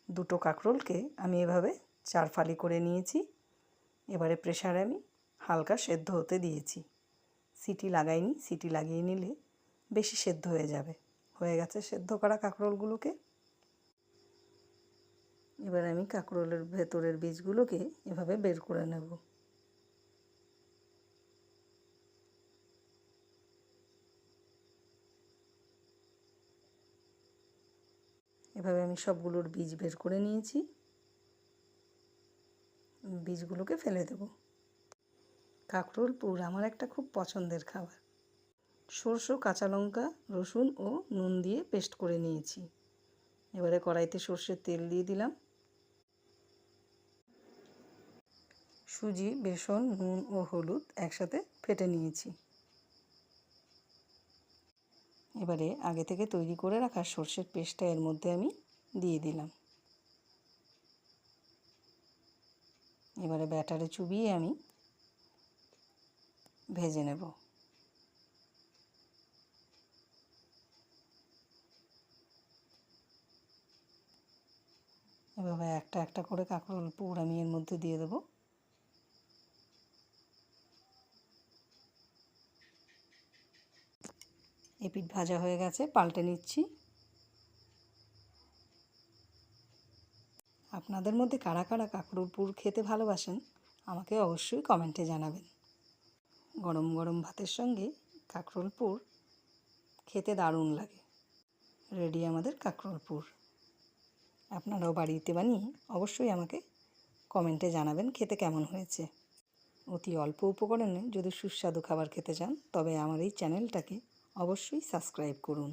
দুটো কাঁকরোলকে আমি এভাবে 4 ফালি করে নিয়েছি। এবারে প্রেসারে আমি হালকা সেদ্ধ হতে দিয়েছি। সিটি লাগাইনি, সিটি লাগিয়ে নিলে বেশি সেদ্ধ হয়ে যাবে। হয়ে গেছে সেদ্ধ করা কাঁকরোলগুলোকে। এবার আমি কাঁকরোলের ভেতরের বীজগুলোকে এভাবে বের করে নেব। এভাবে আমি সবগুলোর বীজ বের করে নিয়েছি। বীজগুলোকে ফেলে দেব। কাঁকরোল পুর আমার একটা খুব পছন্দের খাবার। সরষে, কাঁচা লঙ্কা, রসুন ও নুন দিয়ে পেস্ট করে নিয়েছি। এবারে কড়াইতে সর্ষের তেল দিয়ে দিলাম। সুজি, বেসন, নুন ও হলুদ একসাথে ফেটে নিয়েছি। এবারে আগে থেকে তৈরি করে রাখা সর্ষের পেস্টটা এর মধ্যে আমি দিয়ে দিলাম। এবারে ব্যাটারে চুবিয়ে আমি ভেজে নেব। এভাবে একটা একটা করে কাঁকরোল পুর আমি এর মধ্যে দিয়ে দেব। এপিঠ ভাজা হয়ে গেছে, পাল্টে নিচ্ছি। আপনাদের মধ্যে কারা কারা কাঁকরোল পুর খেতে ভালোবাসেন আমাকে অবশ্যই কমেন্টে জানাবেন। গরম গরম ভাতের সঙ্গে কাঁকরোল পুর খেতে দারুণ লাগে। রেডি আমাদের কাঁকরোল পুর। আপনারাও বাড়িতে বানিয়ে অবশ্যই আমাকে কমেন্টে জানাবেন খেতে কেমন হয়েছে। অতি অল্প উপকরণে যদি সুস্বাদু খাবার খেতে চান তবে আমার এই চ্যানেলটাকে অবশ্যই সাবস্ক্রাইব করুন।